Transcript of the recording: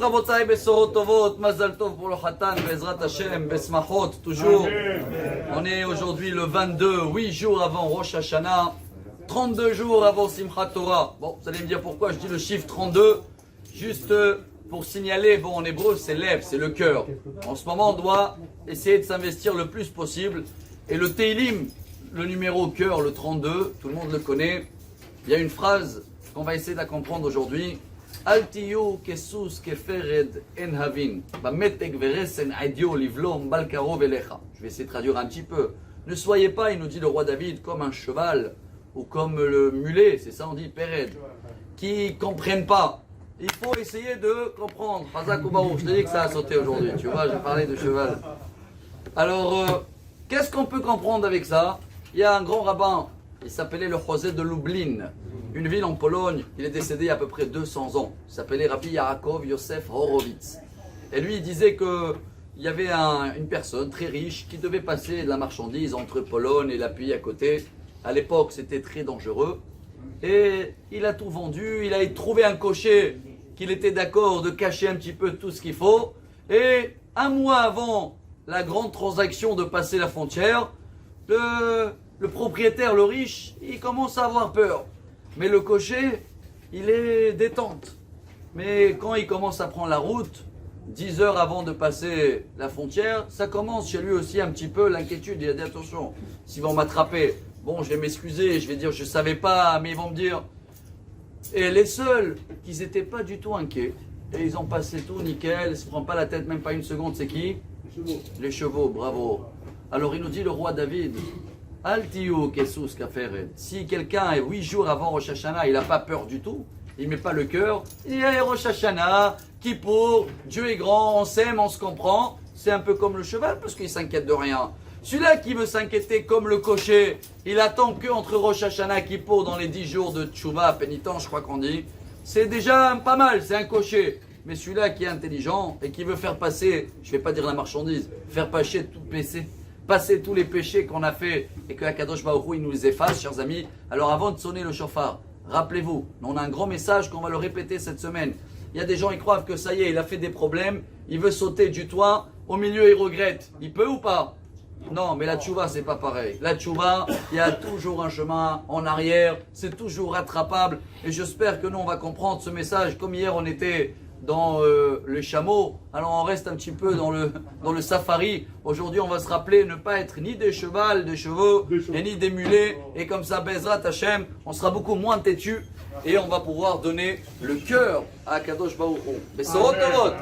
Rabotai Besorot Tovot, Mazal Tov pour le Khatan, Bezrat Hashem, Besmachot, toujours. On est aujourd'hui le 22, 8 jours avant Rosh Hashanah, 32 jours avant Simchat Torah. Bon, vous allez me dire pourquoi je dis le chiffre 32, juste pour signaler, bon en hébreu c'est l'Ev, c'est le cœur. En ce moment on doit essayer de s'investir le plus possible. Et le Teilim, le numéro cœur, le 32, tout le monde le connaît. Il y a une phrase qu'on va essayer de comprendre aujourd'hui. Al tiyu kesus kefered en havin, bametek veresen aidio livlom balkaro velecha. Je vais essayer de traduire un petit peu. Ne soyez pas, il nous dit le roi David, comme un cheval ou comme le mulet, c'est ça on dit pered, qui comprennent pas. Il faut essayer de comprendre. Hazak Oubarou, je te dis que ça a sauté aujourd'hui, tu vois, j'ai parlé de cheval. Alors, qu'est-ce qu'on peut comprendre avec ça? Il y a un grand rabbin, il s'appelait le José de Lublin, une ville en Pologne. Il est décédé il y a à peu près 200 ans. Il s'appelait Rabbi Yaakov Yosef Horowitz. Et lui, il disait qu'il y avait une personne très riche qui devait passer de la marchandise entre Pologne et la pays à côté. À l'époque, c'était très dangereux. Et il a tout vendu. Il a trouvé un cocher qu'il était d'accord de cacher un petit peu tout ce qu'il faut. Et un mois avant la grande transaction de passer la frontière, le propriétaire, le riche, il commence à avoir peur. Mais le cocher, il est détente. Mais quand il commence à prendre la route, 10 heures avant de passer la frontière, ça commence chez lui aussi un petit peu l'inquiétude. Il a dit attention, s'ils vont m'attraper, bon, je vais m'excuser, je vais dire je ne savais pas, mais ils vont me dire. Et les seuls qui n'étaient pas du tout inquiets, et ils ont passé tout nickel, ils ne se prennent pas la tête, même pas une seconde, c'est qui? Les chevaux, bravo. Alors il nous dit le roi David, Altiyu kesus kaferet. Si quelqu'un est 8 jours avant Rosh Hashanah, il n'a pas peur du tout, il ne met pas le cœur, il y a Rosh Hashanah, Kippour, Dieu est grand, on s'aime, on se comprend, c'est un peu comme le cheval parce qu'il s'inquiète de rien. Celui-là qui veut s'inquiéter comme le cocher, il attend que entre Rosh Hashanah et Kippour dans les 10 jours de Tchouva, pénitence, je crois qu'on dit, c'est déjà pas mal, c'est un cocher. Mais celui-là qui est intelligent et qui veut faire passer, je ne vais pas dire la marchandise, faire passer tous les péchés qu'on a fait et que Akadosh Baruch Hu, il nous les efface, chers amis. Alors avant de sonner le chauffard, rappelez-vous, on a un grand message qu'on va le répéter cette semaine. Il y a des gens qui croient que ça y est, il a fait des problèmes, il veut sauter du toit, au milieu il regrette. Il peut ou pas? Non, mais la tchouva c'est pas pareil. La tchouva, il y a toujours un chemin en arrière, c'est toujours rattrapable. Et j'espère que nous on va comprendre ce message. Comme hier on était dans le chameau, alors on reste un petit peu dans le safari. Aujourd'hui on va se rappeler ne pas être ni des chevaux et ni des mulets. Et comme ça, Bezrat Hashem, on sera beaucoup moins têtu et on va pouvoir donner le cœur à Kadosh Baruch Hu. Besorot Tovot.